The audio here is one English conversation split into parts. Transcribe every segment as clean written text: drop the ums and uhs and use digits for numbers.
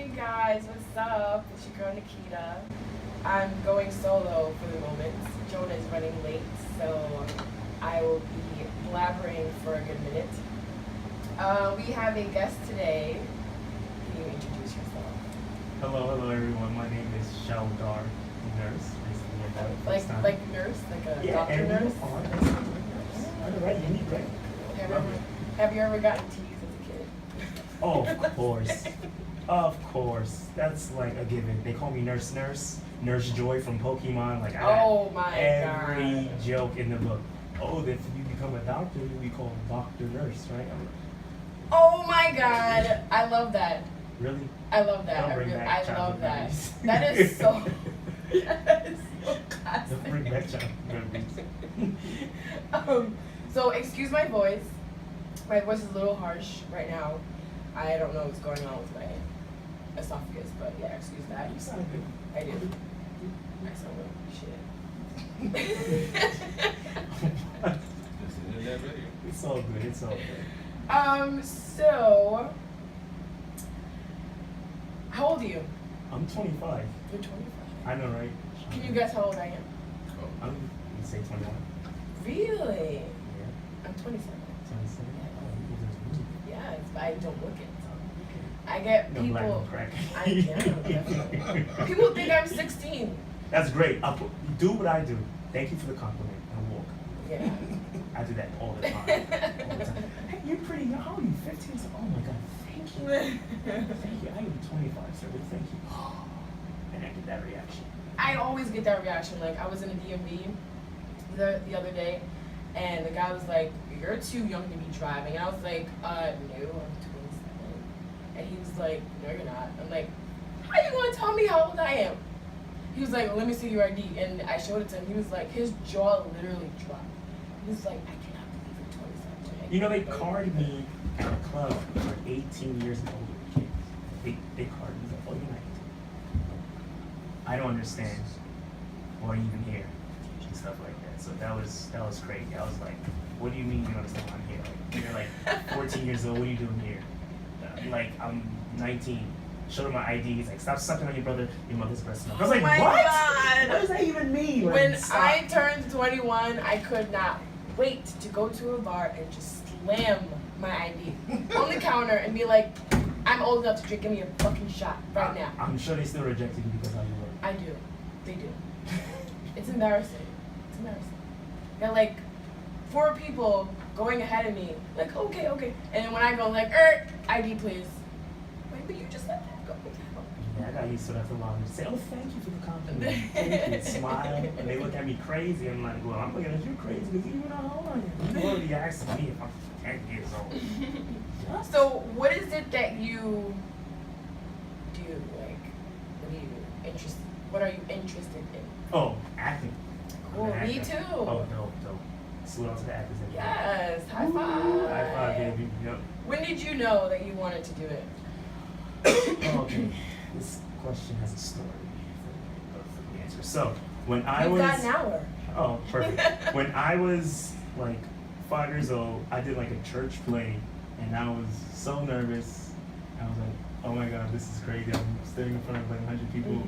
Hey guys, what's up? It's your girl Nikita. I'm going solo for the moment. Jonah is running late, so I will be blabbering for a good minute. We have a guest today. Can you introduce yourself? Hello everyone. My name is Shal-D, nurse. Like nurse, like a doctor nurse? Right, you need right. Have you ever gotten teased as a kid? Oh, of course. Of course. That's like a given. They call me Nurse Joy from Pokemon. Like oh my every god. joke in the book. Oh, if you become a doctor, you'll be called Dr. Nurse, right? Oh my god. I love that. Really? I love that. I love that. That is so that is so classic. Bring back childhood memories. So excuse my voice. My voice is a little harsh right now. I don't know what's going on with my esophagus, but yeah, excuse that. You sound good. I do. I sound like shit. It's all good. It's all good. So how old are you? I'm 25. You're 25. I know, right? Can you guess how old I am? I'm gonna say 21. Really? Yeah. I'm 27. 27. Yeah, I don't look it. I get No people. black, no crack. I definitely. People think I'm 16. That's great. Do what I do. Thank you for the compliment. And walk. Yeah. I do that all the time. All the time. Hey, you're pretty young. How are you? 15? So, oh my God. Thank you. Thank you. I am 25, sir. But thank you. And I get that reaction. I always get that reaction. Like I was in a DMV the other day, and the guy was like, "You're too young to be driving." And I was like, "No, I'm 27." And he was like, "No, you're not." I'm like, "How you gonna tell me how old I am?" He was like, "Let me see your ID." And I showed it to him. He was like, his jaw literally dropped. He was like, "I cannot believe you're 27." You know, they carded me at a club for 18 years and older kids. They carded me. Like, oh, you're not 18. I don't understand. Or even here. And stuff like that. So that was crazy. I was like, what do you mean you don't understand why I'm here? Like, you're like 14 years old, what are you doing here? Like, I'm 19. Showed him my ID. He's like, stop sucking on your mother's breast milk. I was like, my what? God. What does that even mean? Like, When stop. I turned 21, I could not wait to go to a bar and just slam my ID on the counter and be like, I'm old enough to drink. Give me a fucking shot right now. I'm sure they still rejected you because how you look. I do. They do. It's embarrassing. It's embarrassing. They're like 4 people going ahead of me. Like, okay. And then when I go like, ID please. Wait, but you just let that go. Yeah, I got used to that for a while. They say, oh, thank you for the compliment. Thank you. Smile. And they look at me crazy. I'm like, well, I'm looking at you crazy because you know how old I am. You already asked me if I'm 10 years old. So what is it that you do? Like, what are you interested in? Oh, acting. Cool, me too. Oh, dope. Salute out to the actors. Yes, high five. High five, baby. Yep. When did you know that you wanted to do it? Okay, this question has a story for the answer. So, when I was... You've got an hour. Oh, perfect. When I was like 5 years old, I did like a church play, and I was so nervous. I was like, oh my God, this is crazy. I'm standing in front of like 100 people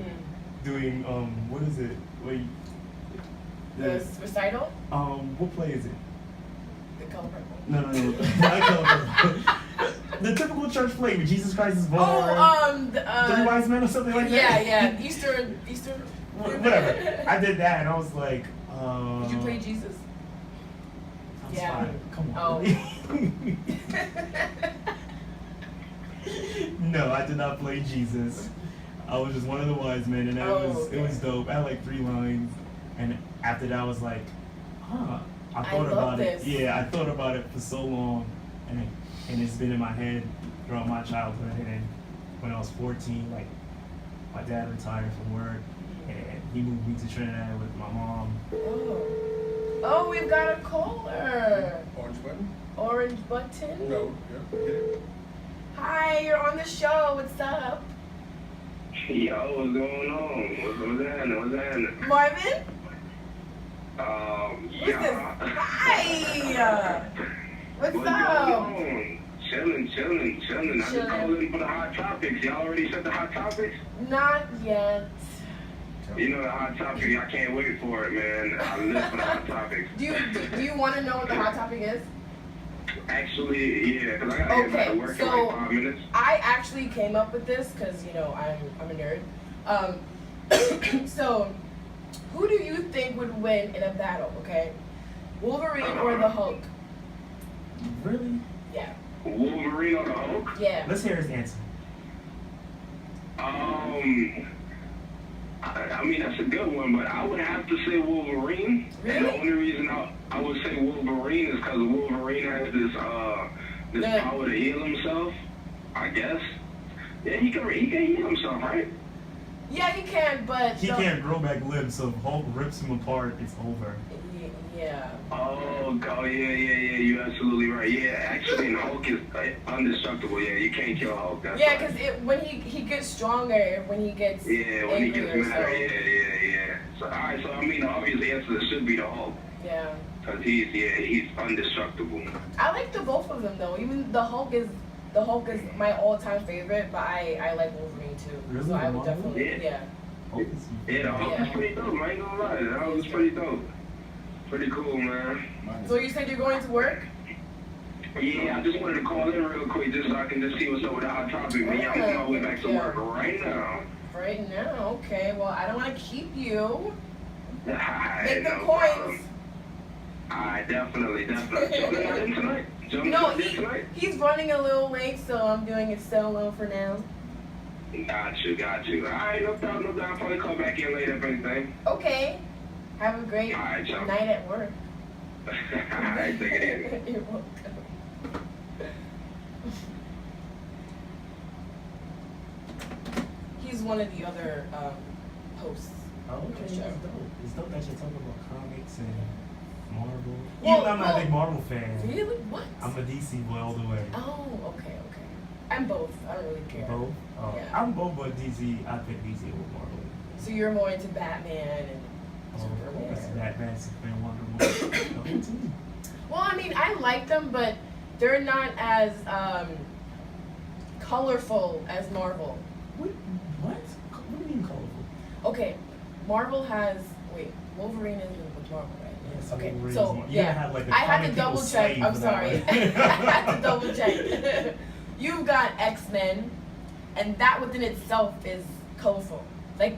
doing, what is it? Wait. The recital? What play is it? The Color Purple. No. Not Color Purple. The typical church play with Jesus Christ is born. Oh, Three Wise Men or something like that? Yeah. Easter. Whatever. I did that and I was like, Did you play Jesus? That's fine. Come on. Oh. No, I did not play Jesus. I was just one of the wise men, and it was dope. I had like 3 lines, and after that I was like, I thought about it. Yeah, I thought about it for so long, and it's been in my head throughout my childhood. And then when I was 14, like my dad retired from work, and he moved me to Trinidad with my mom. Oh, we've got a caller. Orange button? Orange button? No, yeah, hit it. Hi, you're on the show. What's up? Yo, what's going on? What's happening? Marvin? What's Yeah. this? Hi! What's up? Chilling. Chilling. I just Chilling. called in for the hot topics. Y'all already set the hot topics? Not yet. You know the hot topic. I can't wait for it, man. I live for the hot topics. Do you want to know what the hot topic is? Actually, yeah, because I got to get back to work in like 5 minutes. I actually came up with this because, you know, I'm a nerd. So, who do you think would win in a battle, okay? Wolverine or the Hulk? Really? Yeah. Wolverine or the Hulk? Yeah. Let's hear his answer. I mean, that's a good one, but I would have to say Wolverine. Really? And the only reason I would say Wolverine is because Wolverine has this power to heal himself, I guess. Yeah, he can heal himself, right? Yeah, he can, but... He can't grow back limbs, so if Hulk rips him apart, it's over. Yeah. Oh, yeah, you're absolutely right. Yeah, actually, Hulk is indestructible. Yeah, you can't kill Hulk. That's Yeah, right. because when he gets stronger, when he gets when he gets angrier, mad, so... yeah. So, alright, so I mean, the obvious answer should be the Hulk. Yeah. Because he's indestructible. I like the both of them, though. Even the Hulk is my all-time favorite, but I like Wolverine, too. Really? So I would definitely, Yeah, the Hulk is pretty dope, I ain't gonna lie. The Hulk is pretty dope. Pretty cool, man. So you said you're going to work? Yeah, I just wanted to call in real quick just so I can just see what's up with the hot topic. Man, I'm on my way back to work right now. Right now, okay. Well, I don't want to keep you. Make the coins. Alright, definitely. Jumping out in tonight? No, he's running a little late, so I'm doing it solo for now. Got you. Alright, no doubt. I'll probably call back in later if anything. Okay. Have a great night at work. Alright, take it easy. You're welcome. He's one of the other hosts. Oh, okay. It's dope. It's dope that you're talking about comics and Marvel. Well, Even though I'm not a big Marvel fan. Really? What? I'm a DC boy all the way. Oh, okay. I'm both. I don't really care. Both? Oh, Yeah. I'm both, but DC, I pick DC over Marvel. So you're more into Batman and Superman. That's Batman, Superman, Wonder Woman. The whole team. Well, I mean, I like them, but they're not as colorful as Marvel. What? What do you mean colorful? Okay, Marvel has Wolverine isn't with Marvel, right? Yes, Okay, Wolverine's so Marvel. You gotta have, like, the I had comic to double people check. slave I'm for that sorry, one. I had to double check. You've got X-Men, and that within itself is colorful. Like,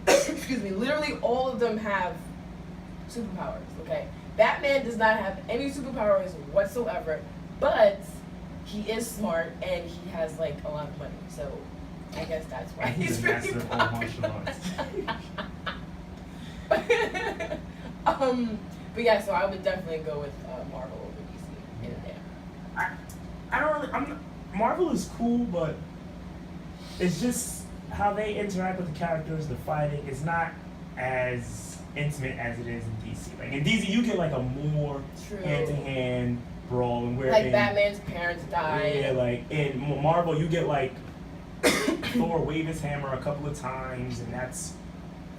excuse me, literally all of them have superpowers. Okay, Batman does not have any superpowers whatsoever, but he is smart and he has like a lot of money. So I guess that's why And he's a really master of all martial arts. But yeah, so I would definitely go with Marvel over DC in there. I don't really. Marvel is cool, but it's just how they interact with the characters, the fighting. It's not as intimate as it is in DC. Like in DC, you get like a more True. hand-to-hand brawl, and where Like in, Batman's parents died. Yeah, like in Marvel, you get like Thor wave his hammer a couple of times, and that's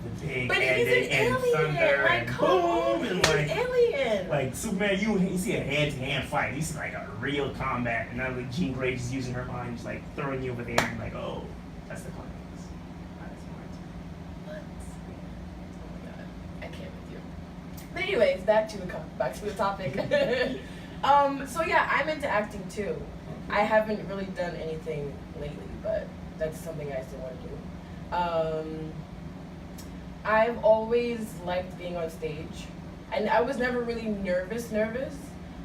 the big But he's ending, an and alien. thunder, Like, and come boom, on, and he's like. an alien. Like Superman, you see a hand-to-hand fight. You see like a real combat, and now like Jean Grey's just using her mind, just like throwing you over there, and like, oh, that's the climax. That's smart. What? Oh my god, I can't with you. But anyways, back to the topic. So yeah, I'm into acting too. I haven't really done anything lately, but that's something I still want to do. I've always liked being on stage, and I was never really nervous.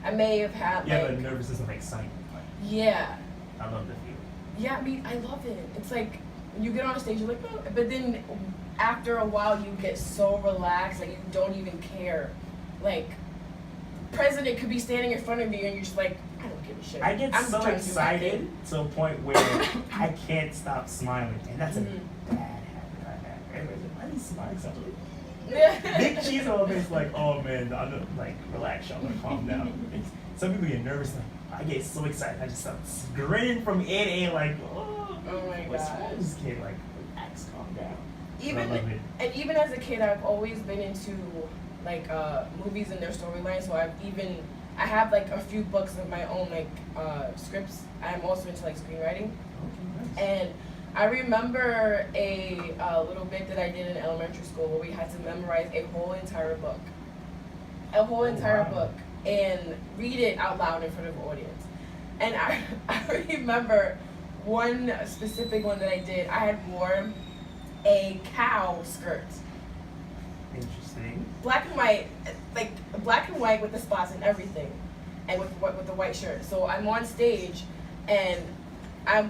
I may have had Yeah, like but nervousness of excitement. Like, yeah. I love the feeling. Yeah, I mean, I love it. It's like you get on stage, you're like, oh, but then after a while, you get so relaxed, like you don't even care. Like, president could be standing in front of you, and you're just like, I don't give a shit. I get I'm so trying to do my excited thing. to a point where I can't stop smiling, and that's a Mhm. bad habit I have. Everybody's like, why are you smiling so much? Yeah. Big cheese on my face, like, oh man, I'm like, relax, y'all, like, calm down. Some people get nervous, like, I get so excited, I just start grinning from ear to ear, like, Oh my what's gosh. wrong with this kid? Like, relax, calm down. Even I love it. and even as a kid, I've always been into like movies and their storylines. So I have like a few books of my own like scripts. I'm also into like screenwriting. Okay, nice. And I remember a little bit that I did in elementary school where we had to memorize a whole entire book. A whole entire wow. book. And read it out loud in front of the audience. And I remember one specific one that I did. I had worn a cow skirt. Interesting. Black and white, like black and white with the spots and everything. And with the white shirt. So I'm on stage and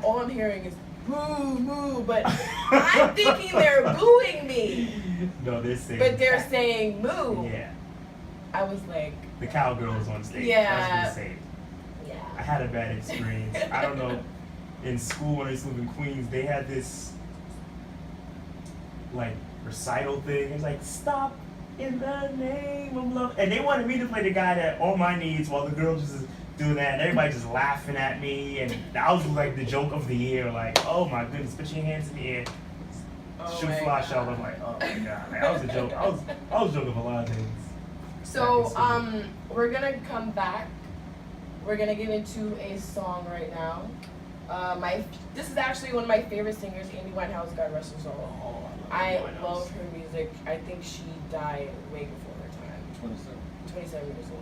all I'm hearing is boo, boo, but I'm thinking they're booing me. No, they're saying. But they're saying moo. Yeah. I was like, The cowgirls on stage. Yeah. That's what they say. I yeah. had a bad experience. I don't know. In school when I used to live in Queens, they had this like recital thing. It was like, stop in the name of love. And they wanted me to play the guy that on my knees while the girls just doing that and everybody just laughing at me, and I was like the joke of the year, like, oh my goodness, put your hands in the air. Shoot my fly God. shell. I'm like, oh my god. Like, I was a joke. I was joking for a lot of things. So we're gonna come back. We're gonna get into a song right now. This is actually one of my favorite singers, Amy Winehouse, God rest her soul. Oh, I love her music. I think she died way before her time. 27 years old.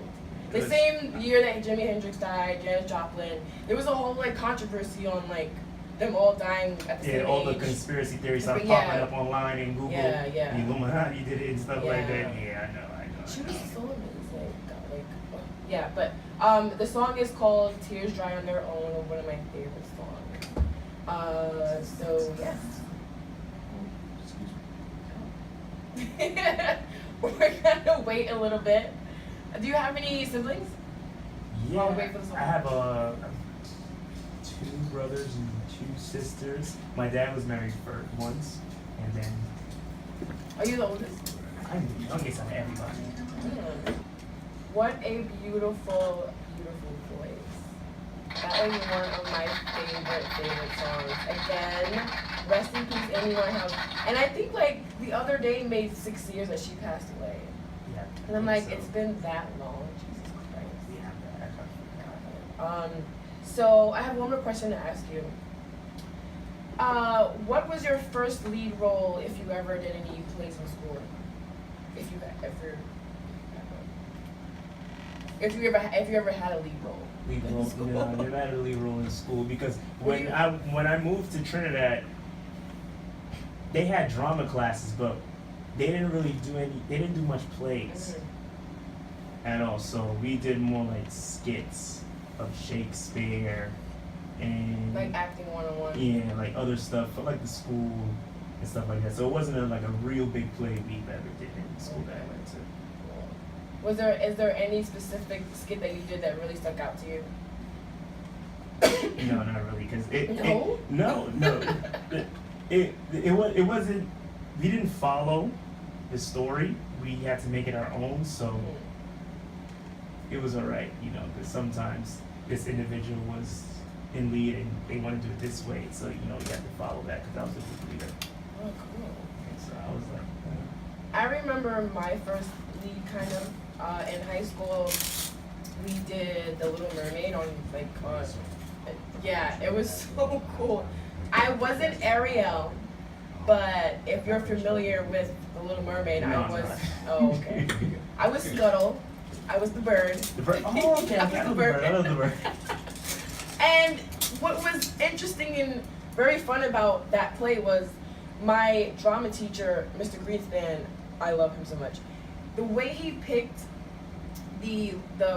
The Good. same year that Jimi Hendrix died, Janis Joplin. There was a whole like controversy on like them all dying at the same Yeah, all the age. conspiracy theories started But yeah. popping up online and Google. Yeah, yeah. The Illuminati did it and stuff like that. Yeah. Yeah, I know. She was so amazing. Like, oh, yeah, but the song is called "Tears Dry on Their Own," one of my favorite songs. So yes. We're gonna wait a little bit. Do you have any siblings? Yeah, I'll wait for the song. I have 2 brothers and 2 sisters. My dad was married for once, and then Are you the oldest? I'm the youngest of everybody. What a beautiful, beautiful voice. That was one of my favorite songs. Again, rest in peace, Amy Winehouse. And I think like the other day made 6 years that she passed away. Yeah. And I'm like, it's been that long. Jesus Christ. Yeah, So I have one more question to ask you. What was your first lead role, if you ever did any plays in school? If you ever had a lead role. lead in role. school. No, I never had a lead role in school because Were you- when I moved to Trinidad, they had drama classes, but they didn't really they didn't do much plays at all. So we did more like skits of Shakespeare and Like acting 101. yeah, like other stuff for like the school and stuff like that. So it wasn't like a real big play we ever did in the school that I went to. Is there any specific skit that you did that really stuck out to you? No, not really, because it wasn't. We didn't follow the story. We had to make it our own, so it was alright, because sometimes this individual was in lead and they wanted to do it this way, so you had to follow that because I was the group leader. Oh, cool. And so I was like, I remember my first lead kind of in high school. We did The Little Mermaid on yeah, it was so cool. I wasn't Ariel, but if you're familiar with The Little Mermaid, No, I I'm was. not. Oh, okay. I was Scuttle. I was the bird. The bird. Oh, okay. I love the bird. I love the bird. And what was interesting and very fun about that play was my drama teacher, Mr. Greenspan. I love him so much. The way he picked the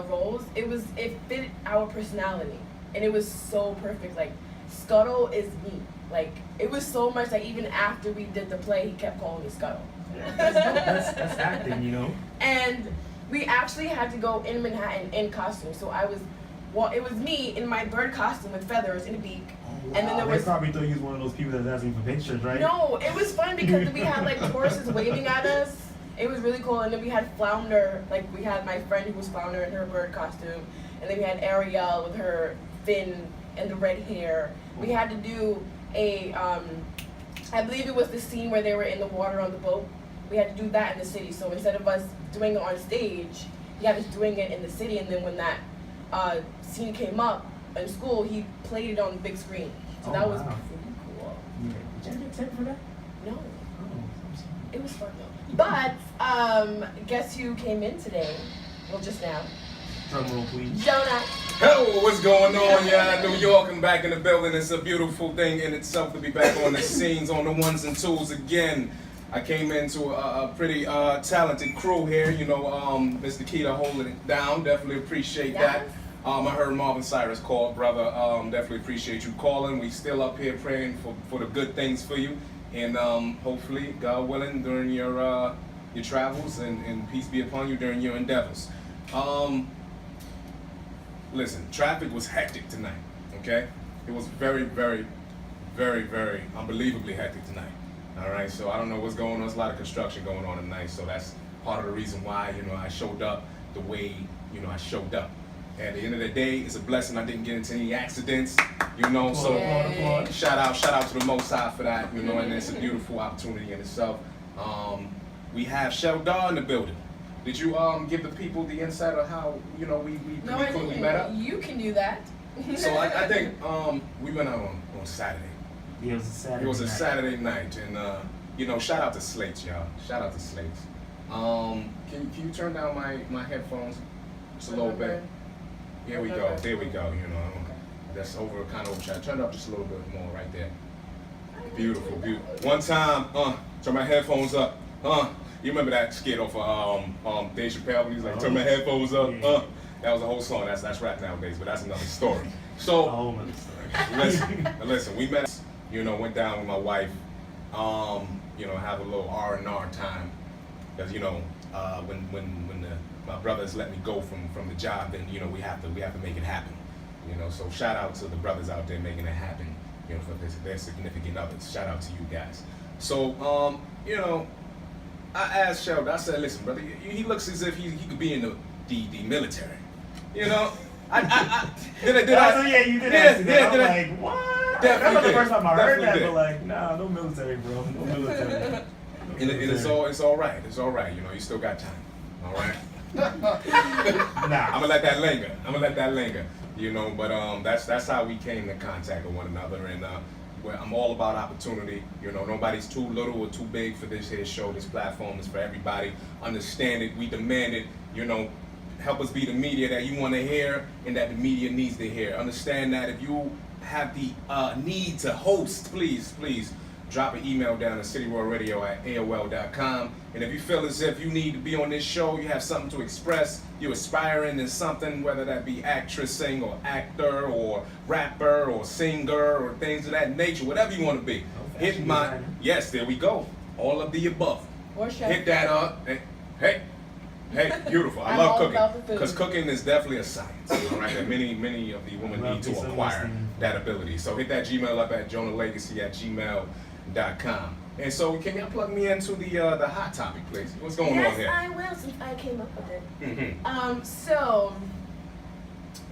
roles, it fit our personality, and it was so perfect. Like Scuttle is me. Like it was so much that even after we did the play, he kept calling me Scuttle. Yeah, that's acting, And we actually had to go in Manhattan in costume. So it was me in my bird costume with feathers and a beak. Oh, And then there they was probably thought you was one of those people that's asking for pictures, right? No, it was fun because we had like horses waving at us. It was really cool. And then we had Flounder, like we had my friend who was Flounder in her bird costume. And then we had Ariel with her fin and the red hair. We had to do I believe it was the scene where they were in the water on the boat. We had to do that in the city. So instead of us doing it on stage, he had us doing it in the city, and then when that scene came up in school, he played it on the big screen. So that was wow. pretty cool. Yeah. Did you get tipped for that? No, Oh, I'm sorry. it was fun though. But guess who came in today? Well, just now. Drum roll, please. Jonah. Hello, what's going on, y'all? New York, I'm back in the building. It's a beautiful thing in itself to be back on the scenes, on the ones and twos again. I came into a pretty talented crew here, you know, Mr. Keita holding it down. Definitely appreciate that. I heard Marvin Cyrus call, brother. Definitely appreciate you calling. We still up here praying for the good things for you, and hopefully, God willing, during your travels, and peace be upon you during your endeavors. Listen, traffic was hectic tonight. Okay, it was very, very, very, very unbelievably hectic tonight. All right, so I don't know what's going on. There's a lot of construction going on tonight, so that's part of the reason why, you know, I showed up the way, you know, I showed up. At the end of the day, it's a blessing I didn't get into any accidents, you know, so shout out to the Most High for that, you know, and it's a beautiful opportunity in itself. We have Shal-D in the building. Did you give the people the insight of how, you know, we met up? You can do that. So I think we went out on Saturday. Yeah, it was a Saturday. It was a night. Saturday night, and you know, shout out to Slates, y'all. Shout out to Slates. Can you turn down my headphones just a little bit? Here we go. There we go. You know, that's over kind of over. Turn it up just a little bit more right there. Beautiful, beautiful. One time, turn my headphones up. You remember that skit off of Dave Chappelle when he's like, turn my headphones up. Yeah. That was a whole song. That's rap nowadays, but that's another story. So. A whole other story. Listen, we met, you know, went down with my wife, you know, have a little R&R time, because, you know, when my brothers let me go from the job, then, you know, we have to make it happen, you know, so shout out to the brothers out there making it happen, you know, for their significant others. Shout out to you guys. So, you know, I asked Shal-D, I said, listen, brother, he looks as if he could be in the military, you know. Did I? Yeah, you did. Yeah, I'm like, what? That's not the first time I heard that, but like, nah, no military, bro. No military. And it's all right. It's all right. You know, you still got time. All right. Nah. I'm gonna let that linger. You know, but that's how we came in contact with one another, and I'm all about opportunity. You know, nobody's too little or too big for this here show. This platform is for everybody. Understand it. We demand it. You know. Help us be the media that you want to hear and that the media needs to hear. Understand that if you have the need to host, please drop an email down to cityworldradio@aol.com. And if you feel as if you need to be on this show, you have something to express, you're aspiring in something, whether that be actressing or actor or rapper or singer or things of that nature, whatever you want to be. Hit my, yes, there we go. All of the above. Or chef. Hit that up. Hey, beautiful. I love cooking, because cooking is definitely a science, all right, that many of the women need to acquire that ability. So hit that Gmail up at jonahlegacy@gmail.com. And so can y'all plug me into the hot topic, please? What's going on here? Yes, I will, since I came up with it. Mm-hmm. So,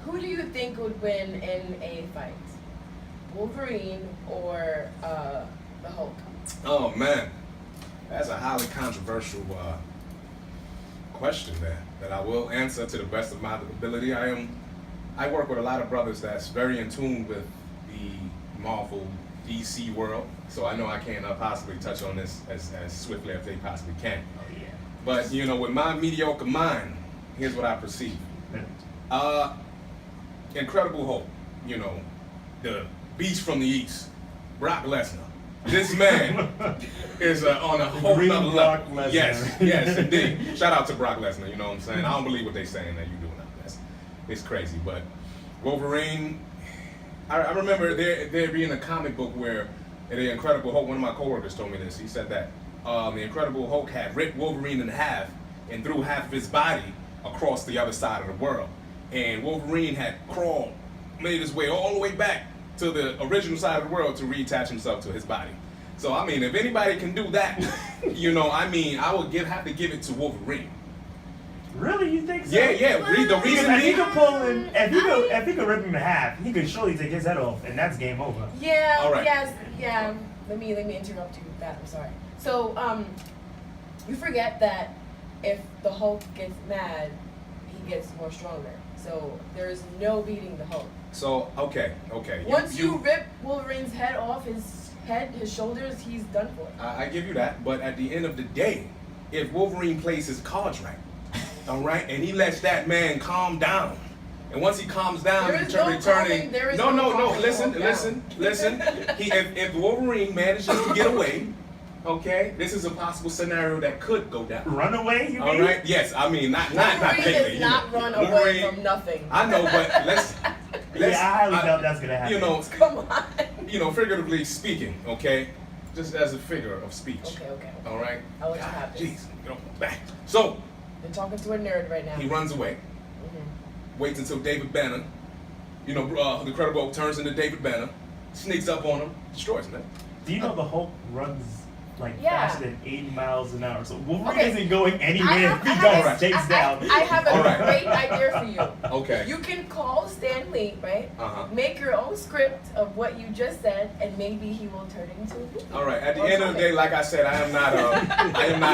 who do you think would win in a fight? Wolverine or the Hulk? Oh, man. That's a highly controversial question there that I will answer to the best of my ability. I work with a lot of brothers that's very in tune with the Marvel DC world, so I know I can't possibly touch on this as swiftly as they possibly can. Oh yeah. But you know, with my mediocre mind, here's what I perceive. Incredible Hulk, you know, the beast from the east, Brock Lesnar. This man is on a whole nother level. Yes, indeed. Shout out to Brock Lesnar, you know what I'm saying? I don't believe what they're saying that you're doing now. It's crazy. But Wolverine, I remember there being a comic book where the Incredible Hulk, one of my coworkers told me this. He said that the Incredible Hulk had ripped Wolverine in half and threw half of his body across the other side of the world. And Wolverine had crawled, made his way all the way back to the original side of the world to reattach himself to his body. So I mean, if anybody can do that, you know, I mean, I would have to give it to Wolverine. Really, you think so? Yeah. The reason if he could pull him, if he could rip him in half, he could surely take his head off, and that's game over. Yeah. All right. Yes. Yeah. Let me interrupt you with that. I'm sorry. So you forget that if the Hulk gets mad, he gets more stronger. So there's no beating the Hulk. So okay. Once you rip Wolverine's head off his shoulders, he's done for. I give you that, but at the end of the day, if Wolverine plays his cards right, all right, and he lets that man calm down, and once he calms down, There is no calming- there is no calming listen. If Wolverine manages to get away, okay, this is a possible scenario that could go down. Run away, you mean? All right, yes, I mean not Wolverine technically, does not run away Wolverine- from nothing. I know, but let's Yeah, I highly doubt that's gonna happen. You know, Come on. figuratively speaking, okay, just as a figure of speech. Okay. All right. I'll let you have this. Jeez, get off my back. So You're talking to a nerd right now. he runs away. Mhm. Waits until David Banner, the Incredible Hulk turns into David Banner, sneaks up on him, destroys him. Man. Do you know the Hulk runs like Yeah. faster than 80 miles an hour? So Wolverine Okay. isn't going I anywhere have, if he I goes have- takes down. I have a All right. great idea for you. Okay. You can call Stan Lee, right? Uh-huh. Make your own script of what you just said, and maybe he will turn it into a movie. All right. At the Or end of the comic. day, like I said, I am not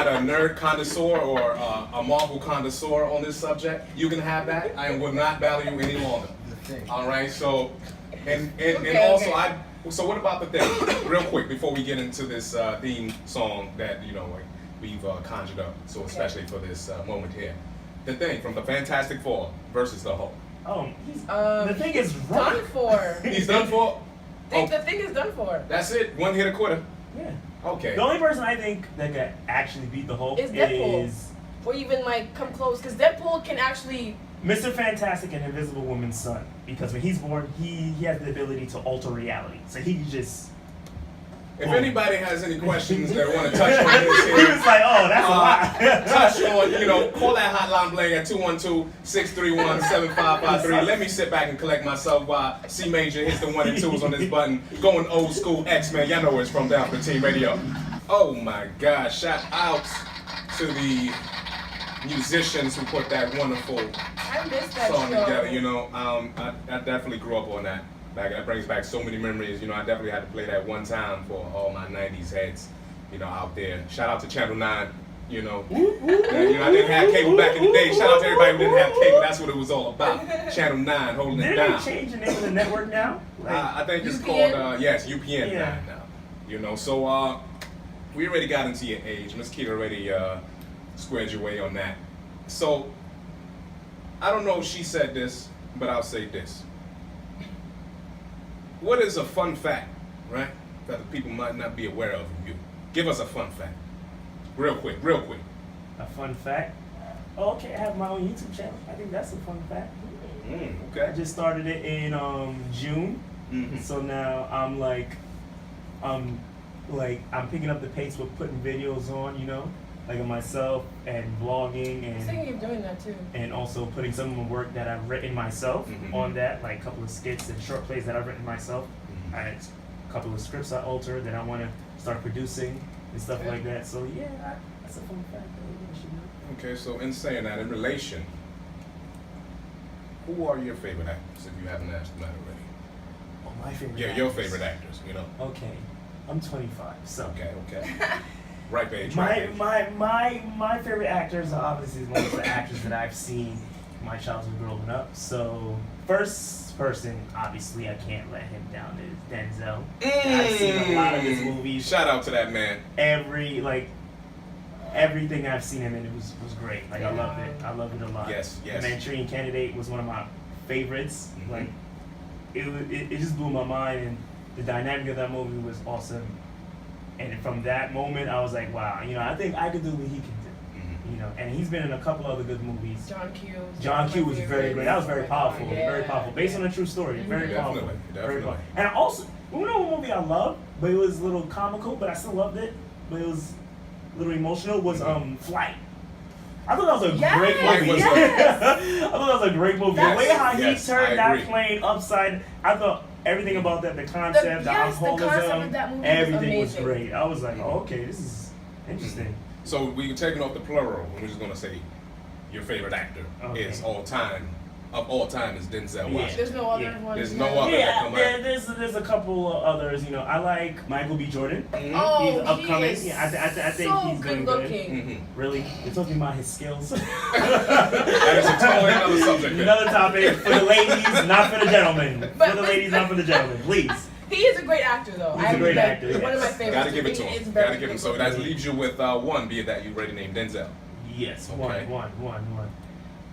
a nerd connoisseur or a Marvel connoisseur on this subject. You can have that. I will not value you any longer. All right. So, and Okay, also okay. So what about the thing? Real quick before we get into this theme song that we've conjured up, so especially for this moment here, the thing from the Fantastic Four versus the Hulk. Oh, the thing is Done for. He's done for. Oh, The thing is done for. that's it. One hit a quitter. Yeah. Okay. The only person I think that could actually beat the Hulk Is Deadpool. is Or even like come close, because Deadpool can actually. Mr. Fantastic and Invisible Woman's son. Because when he's born, he has the ability to alter reality. So he can just. If anybody has any questions that want to touch on this He here, was like, oh, that's a lot. touch on, call that hotline bling at 212-631-7553. Let me sit back and collect myself while C Major hits the 1 and 2s on this button. Going old school X-Men. Y'all know where it's from down for Team Radio. Oh my God. Shout out to the musicians who put that wonderful I missed that song show. together. I definitely grew up on that. That brings back so many memories. I definitely had to play that one time for all my 90s heads, out there. Shout out to Channel 9, I didn't have cable back in the day. Shout out to everybody who didn't have cable. That's what it was all about. Channel 9 holding it Didn't down. they change the name of the network now? I think it's UPN? called, UPN Yeah. 9 now. So we already got into your age. Miss Keita already squared your way on that. So I don't know if she said this, but I'll say this. What is a fun fact, right, that the people might not be aware of you? Give us a fun fact. Real quick. A fun fact. Oh, okay, I have my own YouTube channel. I think that's a fun fact. I Okay. just started it in June. Mhm. So now I'm picking up the pace with putting videos on, like of myself and vlogging I was and thinking of doing that too. and also putting some of the work that I've written myself Mhm. on that, like a couple of skits and short plays that I've written myself. Mhm. I had a couple of scripts I altered that I want to start producing and stuff Yeah. like that. So yeah, that's a fun fact that everyone should know. Okay, so in saying that, in relation, who are your favorite actors, if you haven't asked them that already? Oh, my favorite. Yeah, your actors. favorite actors, Okay, I'm 25, so. Okay. Right page, My right page. my favorite actors are obviously most of the actors that I've seen my childhood growing up. So first person, obviously I can't let him down, is Denzel. I've seen a lot of his movies. Shout out to that man. Everything I've seen him in, it was great. I loved it. I loved it a lot. Yes. The Manchurian Candidate was one of my favorites. Mhm. It just blew my mind, and the dynamic of that movie was awesome. And from that moment, I was like, wow, I think I could do what he can do. Mhm. And he's been in a couple other good movies. John Q was very great. That was very powerful. Yeah. Very powerful. Based on a true story. Very powerful. Very Definitely. powerful. And also, what movie I loved, but it was a little comical, but I still loved it, but it was a little emotional, was Flight. I thought that was a great Yes, movie. yes. I thought that was a great movie. That's- The way how yes, he turned I that agree. plane upside, I thought everything about that, the concept, the yes, the alcoholism, concept of that movie was everything was amazing. great. I was like, oh, okay, this is interesting. So we taking off the plural, and we're just gonna say your favorite actor is all time is Denzel Yeah. Washington. There's no other Yeah. ones. There's no other. that Yeah, come there's a couple of others. I like Michael B. Jordan. Oh, He's upcoming. he is I think so he's doing good good. looking. Mhm. Really? You're talking about his skills? That is a totally another subject. Another topic for the ladies, not for the gentlemen. But- For the ladies, not for the gentlemen. Please. He is a great actor, though. He's a great actor, One of my yes. favorites. Gotta give it to He is him. very Gotta give him. So good. that leaves you with one, be it that you already named Denzel. Yes, Okay. one.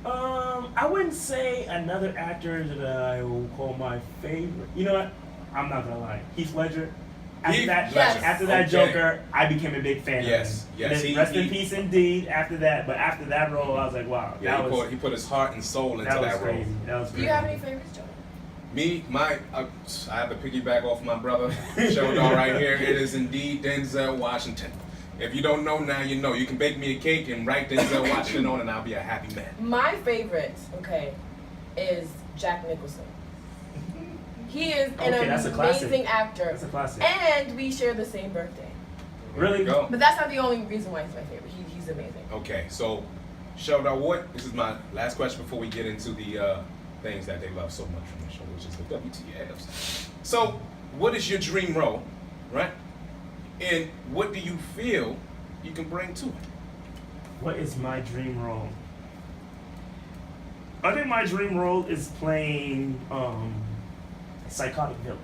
I wouldn't say another actor that I will call my favorite. You know what? I'm not gonna lie. Heath Ledger. After Heath that, Ledger. after that Okay. Joker, I became a big fan Yes, of him. yes, And then he- rest in he- peace, indeed. After that, but after that role, I was like, wow, Yeah, that was he put his heart and soul into that was that role. crazy. That was Do crazy. you have any favorites, Joe? Me, I have to piggyback off my brother, Shal-D right here. It is indeed Denzel Washington. If you don't know now, you know. You can bake me a cake and write Denzel Washington on, and I'll be a happy man. My favorite, is Jack Nicholson. He is an Okay, that's a classic. amazing actor. That's a classic. And we share the same birthday. Really? There you go. But that's not the only reason why he's my favorite. He's amazing. Okay, so Shal-D, what? This is my last question before we get into the things that they love so much from the show, which is the WTFs. So, what is your dream role, right? And what do you feel you can bring to it? What is my dream role? I think my dream role is playing psychotic villain.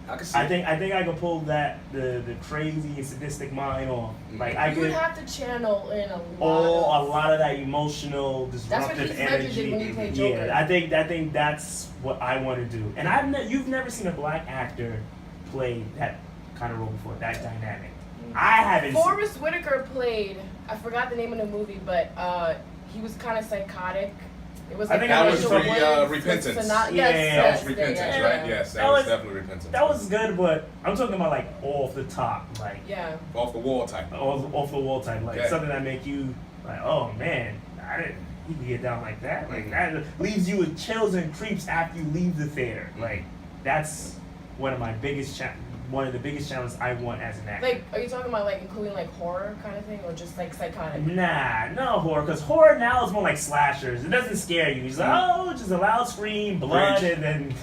I can see. I think I can pull that the crazy and sadistic mind off. Like I You would could have to channel in a a lot. lot of that emotional That's disruptive what Heath Ledger energy. did when he played Joker. Yeah, I think that's what I want to do. And you've never seen a black actor play that kind of role before, that dynamic. I haven't. Forrest Whitaker played. I forgot the name of the movie, but he was kind of psychotic. It was I like think that was Repentance. Yes, Yeah, That was yes, Repentance, yeah. right? Yes, that That was was- definitely Repentance. That was good, but I'm talking about like off the top, like Yeah. off the wall type. off the wall type, like Okay. something that make you like, oh man, I didn't. You can get down like that, like Mhm. that leaves you with chills and creeps after you leave the theater. Like that's one of the biggest challenges I want as an actor. Like, are you talking about like including like horror kind of thing, or just like psychotic? Nah, no horror, because horror now is more like slashers. It doesn't scare you. It's like, oh, just a loud scream, blood, Preach. and then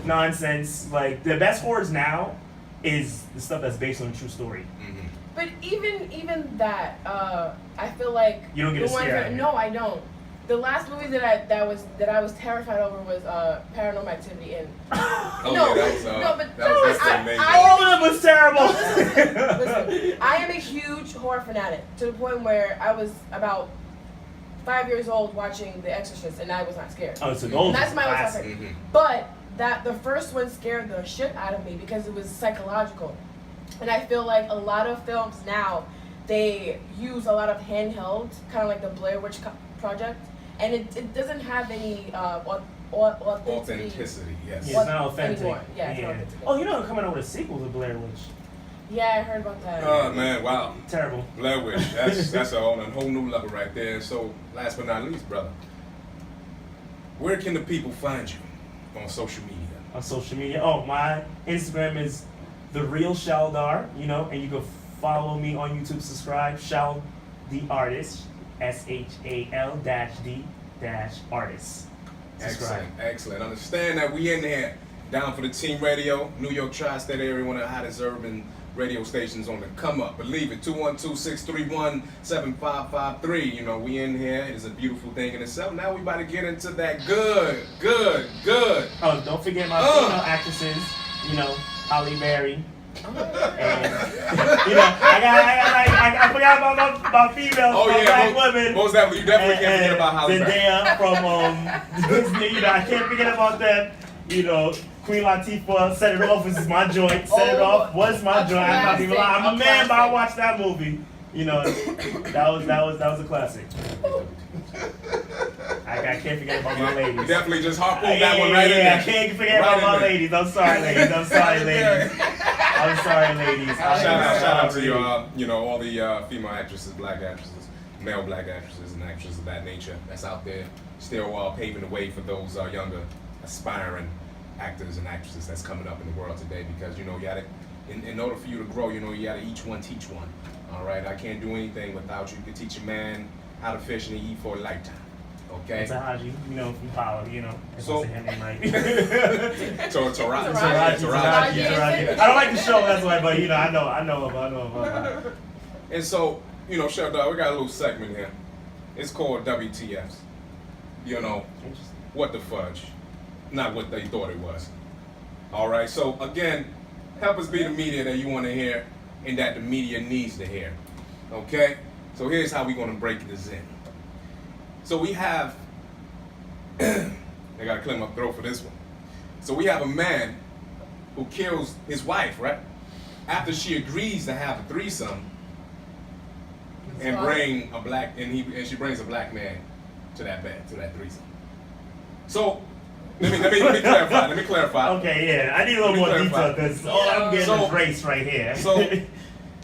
nonsense. Like, the best horrors now is the stuff that's based on a true story. Mm-hmm. But even that, I feel like You don't get the a ones scare out that, of it. no, I don't. The last movie that I was terrified over was Paranormal Activity, and Oh, no, yeah, that was, no, but that was I- amazing. All of them was terrible. Listen, I am a huge horror fanatic to the point where I was about 5 years old watching The Exorcist, and I was not scared. Oh, so those And that's are my own classic. topic. Mhm. But the first one scared the shit out of me because it was psychological, and I feel like a lot of films now they use a lot of handheld, kind of like the Blair Witch Project, and it doesn't have any authenticity. Authenticity, yes. Yeah, it's not authentic. Anymore. Yeah, it's not authentic. Oh, you know they're coming out with a sequel to Blair Witch. Yeah, I heard about that. Oh man, wow. Terrible. Blair Witch. That's on a whole new level right there. So last but not least, brother, where can the people find you on social media? On social media. Oh, my Instagram is the real Shal-D, you know, and you can follow me on YouTube. Subscribe, Shal-D Artist, SHAL-D-artist. Excellent, excellent. Understand that we in there, down for the team radio, New York tri-state area, one of the hottest urban radio stations on the come up. Believe it, 212-631-7553. You know, we in here. It's a beautiful thing in itself. Now we about to get into that good. Oh, don't forget my female actresses, you know, Holly Berry. And, you know, I forgot about my females, Oh my yeah, black women. most definitely. You definitely can't forget And about Holly Berry. Zendaya from Disney, you know, I can't forget about them. You know, Queen Latifah, Set It Off was my joint. Set It Off was my joint. I'm not even lying. I'm a man, but I watched that movie. You know, that was a classic. I can't forget about my ladies. You definitely just harpooned that one right in Yeah, there. I can't forget Right about in my there. ladies. I'm sorry, ladies. I'm sorry, ladies. I'm sorry, ladies. Shout out to you, you know, all the female actresses, black actresses, male black actresses, and actresses of that nature that's out there, still paving the way for those younger, aspiring actors and actresses that's coming up in the world today. Because you know, you gotta, in order for you to grow, you know, you gotta each one teach one. All right, I can't do anything without you. You can teach a man how to fish and eat for a lifetime. Okay. Taraji, you know, from Power, you know. If So- I say her name right. Taraji. Taraji. I don't like the show, that's why, but you know, I know about her. And so, you know, Shal-D, we got a little segment here It's called WTFs. You know, Interesting. what the fudge. Not what they thought it was. All right, so again, help us be the media that you want to hear and that the media needs to hear. Okay? So here's how we're going to break this in. So we have, I got to clear my throat for this one. So we have a man who kills his wife, right? After she agrees to have a threesome and bring a black, and she brings a black man to that bed, to that threesome. So let me clarify. Let me clarify. Okay, yeah, I need a little more detail because all I'm getting is race right here. So,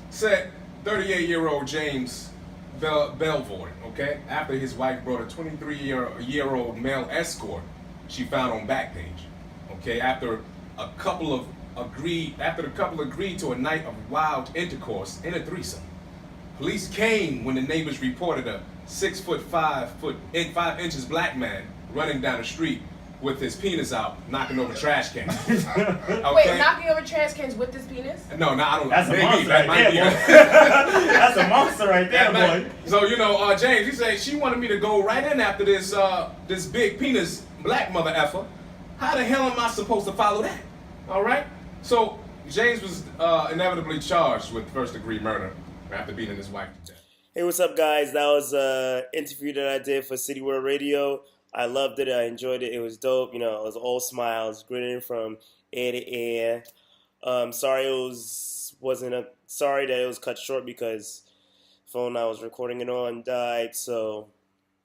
said 38-year-old James Belvoort, okay, after his wife brought a 23-year-old male escort she found on Backpage, okay, after the couple agreed to a night of wild intercourse in a threesome. Police came when the neighbors reported a 6'5" black man running down the street with his penis out, knocking over trash cans. Okay? Wait, knocking over trash cans with his penis? No, I don't. That's a maybe, monster that right might there, be boy. That's a monster right there, That boy. So James, he said she wanted me to go right in after this this big penis black mother effer. How the hell am I supposed to follow that? All right. So James was inevitably charged with first-degree murder after beating his wife to death. Hey, what's up, guys? That was an interview that I did for City World Radio. I loved it. I enjoyed it. It was dope. You know, it was all smiles, grinning from ear to ear. Sorry that it was cut short because the phone I was recording it on died. So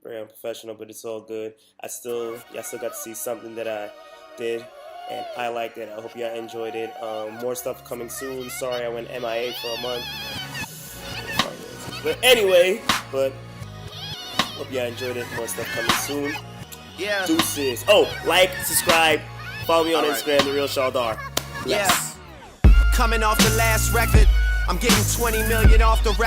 very unprofessional, but it's all good. Y'all still got to see something that I did, and I liked it. I hope y'all enjoyed it. More stuff coming soon. Sorry I went MIA for a month. But anyway, hope y'all enjoyed it. More stuff coming soon. Yeah. Deuces. Oh, like, subscribe, follow me on All right. Instagram, The Real Shal-D. Yeah. Coming off the last record, I'm getting 20 million off the record.